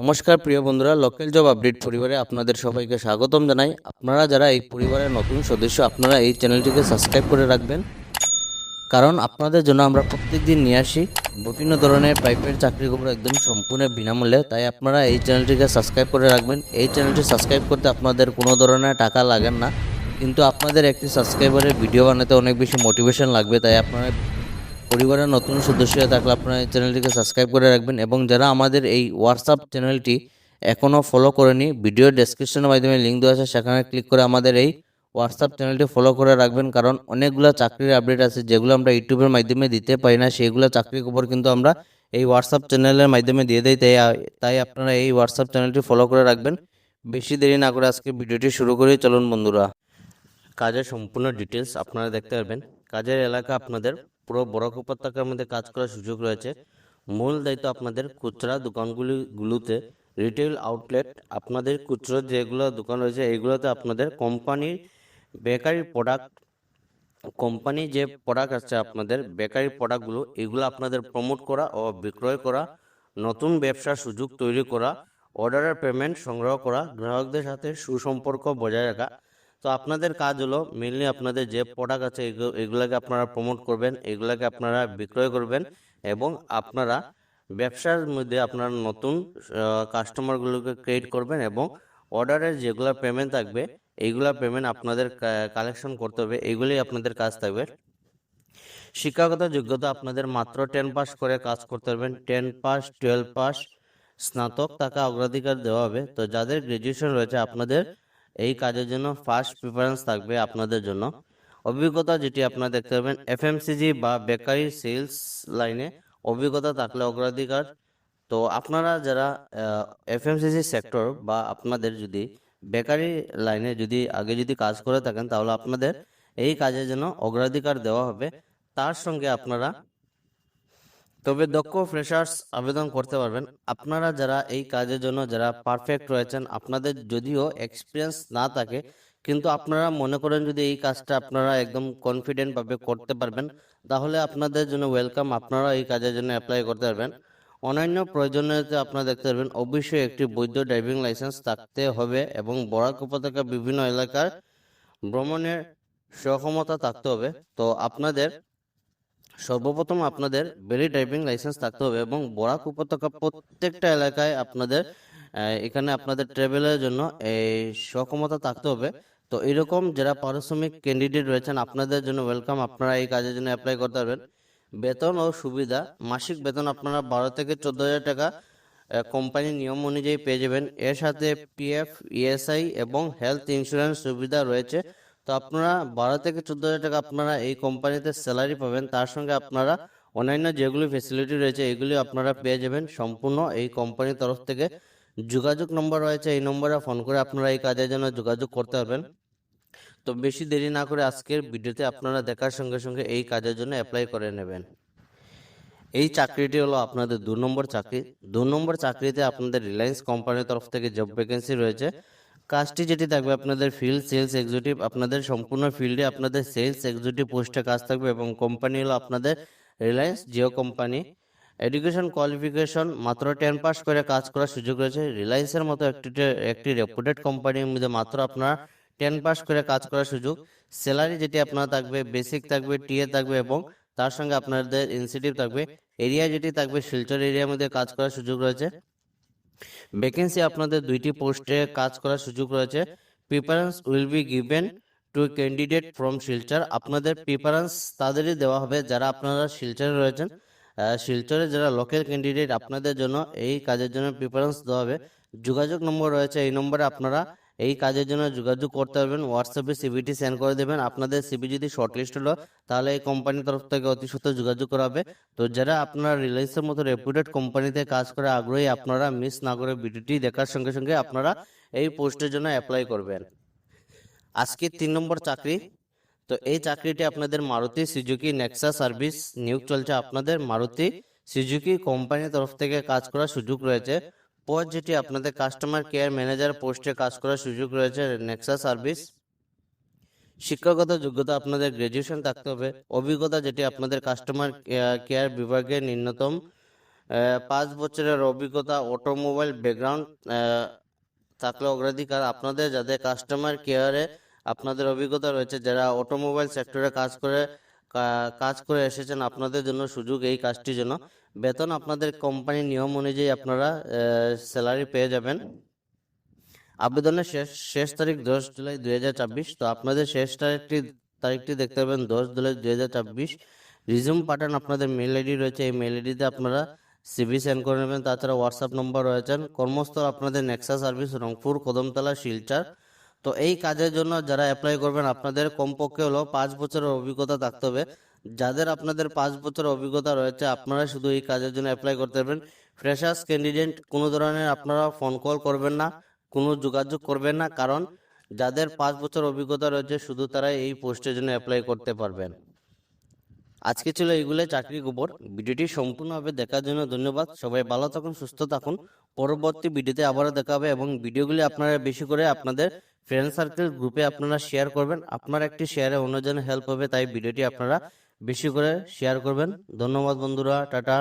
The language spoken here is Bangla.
নমস্কার প্রিয় বন্ধুরা, লোকাল জব আপডেট পরিবারে আপনাদের সবাইকে স্বাগতম জানাই। আপনারা যারা এই পরিবারের নতুন সদস্য, আপনারা এই চ্যানেলটিকে সাবস্ক্রাইব করে রাখবেন, কারণ আপনাদের জন্য আমরা প্রত্যেক দিন নিয়ে আসি বিভিন্ন ধরনের প্রাইভেট চাকরির খবর একদম সম্পূর্ণ বিনামূল্যে। তাই আপনারা এই চ্যানেলটিকে সাবস্ক্রাইব করে রাখবেন। এই চ্যানেলটি সাবস্ক্রাইব করতে আপনাদের কোনো ধরনের টাকা লাগে না, কিন্তু আপনাদের একটি সাবস্ক্রাইবারের ভিডিও বানাতে অনেক বেশি মোটিভেশন লাগবে। তাই আপনারা পরিবারের নতুন সদস্য হয়ে থাকলে আপনারা এই চ্যানেলটিকে সাবস্ক্রাইব করে রাখবেন, এবং যারা আমাদের এই হোয়াটসঅ্যাপ চ্যানেলটি এখনও ফলো করেনি, ভিডিও ডেসক্রিপশনের মাধ্যমে লিঙ্ক দেওয়া আছে, সেখানে ক্লিক করে আমাদের এই হোয়াটসঅ্যাপ চ্যানেলটি ফলো করে রাখবেন। কারণ অনেকগুলো চাকরির আপডেট আছে যেগুলো আমরা ইউটিউবের মাধ্যমে দিতে পারি না, সেইগুলো চাকরির খবর কিন্তু আমরা এই হোয়াটসঅ্যাপ চ্যানেলের মাধ্যমে দিয়ে দিই। তাই আপনারা এই হোয়াটসঅ্যাপ চ্যানেলটি ফলো করে রাখবেন। বেশি দেরি না করে আজকে ভিডিওটি শুরু করি, চলুন বন্ধুরা। কাজের সম্পূর্ণ ডিটেলস আপনারা দেখতে পারবেন। কাজের এলাকা আপনাদের পুরো বরাক উপত্যকার মধ্যে কাজ করার সুযোগ রয়েছে। মূল দায়িত্ব আপনাদের খুচরা দোকানগুলোতে রিটেল আউটলেট, আপনাদের খুচরো যেগুলো দোকান রয়েছে এইগুলোতে আপনাদের কোম্পানির বেকারি প্রোডাক্ট, কোম্পানি যে প্রোডাক্ট আছে আপনাদের বেকারি প্রোডাক্টগুলো, এগুলো আপনাদের প্রমোট করা ও বিক্রয় করা, নতুন ব্যবসার সুযোগ তৈরি করা, অর্ডারের পেমেন্ট সংগ্রহ করা, গ্রাহকদের সাথে সুসম্পর্ক বজায় রাখা। তো আপনাদের কাজ হলো মেনলি আপনাদের যে প্রোডাক্ট আছে এগুলোকে আপনারা প্রমোট করবেন, এগুলোকে আপনারা বিক্রয় করবেন, এবং আপনারা ব্যবসার মধ্যে আপনারা নতুন কাস্টমারগুলোকে ক্রিয়েট করবেন, এবং অর্ডারের যেগুলো পেমেন্ট থাকবে এইগুলা পেমেন্ট আপনাদের কালেকশন করতে হবে। এইগুলি আপনাদের কাজ থাকবে। শিক্ষাগত যোগ্যতা আপনাদের মাত্র 10 পাস করে কাজ করতে পারবেন। 10 পাস, 12 পাস, স্নাতক থাকা অগ্রাধিকার দেওয়া হবে। তো যাদের গ্রাজুয়েশন রয়েছে আপনাদের এই কাজের জন্য ফার্স্ট প্রিফারেন্স থাকবে আপনাদের জন্য। অভিজ্ঞতা যেটি আপনারা দেখতে পাবেন, এফএমসিজি বা বেকারি সেলস লাইনে অভিজ্ঞতা থাকলে অগ্রাধিকার। তো আপনারা যারা এফএমসিজি সেক্টর বা আপনাদের যদি বেকারি লাইনে যদি কাজ করে থাকেন, তাহলে আপনাদের এই কাজের জন্য অগ্রাধিকার দেওয়া হবে। তার সঙ্গে আপনারা তবে দক্ষ ফ্রেশার্স আবেদন করতে পারবেন। আপনারা যারা এই কাজের জন্য যারা পারফেক্ট রয়েছেন, আপনাদের যদিও এক্সপিরিয়েন্স না থাকে, কিন্তু আপনারা মনে করেন যদি এই কাজটা আপনারা একদম কনফিডেন্ট ভাবে করতে পারবেন, তাহলে আপনাদের জন্য ওয়েলকাম, আপনারা এই কাজের জন্য অ্যাপ্লাই করতে পারবেন। অন্যান্য প্রয়োজনীয়তা আপনারা দেখতে পারবেন, অবশ্যই একটি বৈধ ড্রাইভিং লাইসেন্স থাকতে হবে, এবং বরাক উপত্যকার বিভিন্ন এলাকার ভ্রমণের সক্ষমতা থাকতে হবে। তো আপনাদের সর্বপ্রথম আপনাদের ভ্যালিড ড্রাইভিং লাইসেন্স থাকতে হবে, এবং বরাক উপত্যকা প্রত্যেকটা এলাকায় আপনাদের এখানে আপনাদের ট্রাভেলের জন্য এই সক্ষমতা থাকতে হবে। তো এরকম যারা পারিশ্রমিক ক্যান্ডিডেট রয়েছেন, আপনাদের জন্য ওয়েলকাম, আপনারা এই কাজের জন্য অ্যাপ্লাই করতে পারবেন। বেতন ও সুবিধা, মাসিক বেতন আপনারা 12 থেকে 14,000 টাকা কোম্পানির নিয়ম অনুযায়ী পেয়ে যাবেন। এর সাথে পিএফ, ইএসআই এবং হেলথ ইন্স্যুরেন্স সুবিধা রয়েছে। তো আপনারা 12 থেকে 14,000 টাকা আপনারা এই কোম্পানিতে স্যালারি পাবেন। তার সঙ্গে আপনারা অন্যান্য যেগুলি ফেসিলিটি রয়েছে এগুলি আপনারা পেয়ে যাবেন সম্পূর্ণ এই কোম্পানির তরফ থেকে। যোগাযোগ নম্বর রয়েছে, এই নম্বরে ফোন করে আপনারা এই কাজের জন্য যোগাযোগ করতে পারবেন। তো বেশি দেরি না করে আজকের ভিডিওতে আপনারা দেখার সঙ্গে সঙ্গে এই কাজের জন্য অ্যাপ্লাই করে নেবেন। এই চাকরিটি হলো আপনাদের 2 নম্বর চাকরি। 2 নম্বর চাকরিতে আপনাদের রিলায়েন্স কোম্পানির তরফ থেকে জব ভ্যাকেন্সি রয়েছে। কাজটি যেটি থাকবে আপনাদের ফিল্ড সেলস এক্সিকিউটিভ, আপনাদের সম্পূর্ণ ফিল্ডে আপনাদের সেলস এক্সিকিউটিভ পোস্টে কাজ থাকবে, এবং কোম্পানি হলো আপনাদের Reliance Jio company. Education qualification মাত্র 10 পাস করে কাজ করার সুযোগ রয়েছে। রিলায়েন্সের মতো একটি রেপুটেড কোম্পানির মধ্যে মাত্র আপনারা 10 পাস করে কাজ করার সুযোগ। স্যালারি যেটি আপনার থাকবে বেসিক থাকবে, টিএ থাকবে, এবং তার সঙ্গে আপনাদের ইনসেন্টিভ থাকবে। এরিয়া যেটি থাকবে শিলচর এরিয়ার মধ্যে কাজ করার সুযোগ রয়েছে। ভ্যাকেন্সি আপনাদের 2টি পোস্টে কাজ করার সুযোগ রয়েছে। Preference will be given to candidate from Silchar, আপনাদের প্রিফারেন্স তাদেরই দেওয়া হবে যারা আপনারা শিলচরে রয়েছেন। শিলচরে যারা লোকাল ক্যান্ডিডেট, আপনাদের জন্য এই কাজের জন্য প্রিফারেন্স দেওয়া হবে। যোগাযোগ নম্বর রয়েছে, এই নম্বরে আপনারা এই কাজের জন্য যোগাযোগ করতে পারবেন। হোয়াটসঅ্যাপে সিভিটি সেন্ড করে দেবেন। আপনাদের সিভি যদি শর্টলিস্ট হলো, তাহলে এই কোম্পানির তরফ থেকে অতি সত্ত্বর যোগাযোগ করা হবে। তো যারা আপনারা রিলায়েন্সের মতো রেপুটেড কোম্পানিতে কাজ করে আগ্রহী, আপনারা মিস না করে ভিডিওটি দেখার সঙ্গে সঙ্গে আপনারা এই পোস্টের জন্য অ্যাপ্লাই করবেন। আজকে 3 নম্বর চাকরি। তো এই চাকরিটি আপনাদের মারুতি সুজুকি নেক্সা সার্ভিস নিয়োগ চলছে। আপনাদের মারুতি সুজুকি কোম্পানির তরফ থেকে কাজ করার সুযোগ রয়েছে। পদ যেটি আপনাদের কাস্টমার কেয়ার ম্যানেজার পোস্টে কাজ করার সুযোগ রয়েছে নেক্সা সার্ভিস। শিক্ষাগত যোগ্যতা আপনাদের গ্রাজুয়েশন থাকতে হবে। অভিজ্ঞতা যেটি আপনাদের কাস্টমার কেয়ার বিভাগে ন্যূনতম 5 বছরের অভিজ্ঞতা, অটোমোবাইল ব্যাকগ্রাউন্ড থাকলে অগ্রাধিকার। আপনাদের যাদের কাস্টমার কেয়ারে আপনাদের অভিজ্ঞতা রয়েছে, যারা অটোমোবাইল সেক্টরে কাজ করে এসেছেন, আপনাদের জন্য সুযোগ এই কাজটির জন্য। বেতন আপনাদের কোম্পানির নিয়ম অনুযায়ী আপনারা স্যালারি পেয়ে যাবেন। আবেদনের শেষ তারিখ 10 জুলাই 2024। তো আপনাদের শেষ তারিখটি দেখতে পাবেন 10 জুলাই 2024। রিজিউম পাঠান, আপনাদের মেল আইডি রয়েছে, এই মেল আইডিতে আপনারা সিভি সেন্ড করে নেবেন। তাছাড়া হোয়াটসঅ্যাপ নম্বর রয়েছেন। কর্মস্থল আপনাদের নেক্সা সার্ভিস, রংপুর, কদমতলা, শিলচর। তো এই কাজের জন্য যারা অ্যাপ্লাই করবেন, আপনাদের কমপক্ষে হলো 5 বছরের অভিজ্ঞতা থাকতে হবে। যাদের আপনাদের 5 বছর অভিজ্ঞতা রয়েছে, আপনারা শুধু এই কাজের জন্য অ্যাপ্লাই করতে পারবেন। ফ্রেশার্স ক্যান্ডিডেট কোনো ধরনের আপনারা ফোন কল করবেন না, কোনো যোগাযোগ করবেন না, কারণ যাদের 5 বছর অভিজ্ঞতা রয়েছে শুধু তারাই এই পোস্টের জন্য অ্যাপ্লাই করতে পারবেন। আজকে ছিল এইগুলো চাকরি খবর। ভিডিওটি সম্পূর্ণভাবে দেখার জন্য ধন্যবাদ। সবাই ভালো থাকুন, সুস্থ থাকুন। পরবর্তী ভিডিওতে আবারও দেখা হবে, এবং ভিডিওগুলি আপনারা বেশি করে আপনাদের ফ্রেন্ড সার্কেল গ্রুপে আপনারা শেয়ার করবেন। আপনার একটি শেয়ারে অন্যজনের হেল্প হবে, তাই ভিডিওটি আপনারা বেশি করে শেয়ার করবেন। ধন্যবাদ বন্ধুরা, টাটা।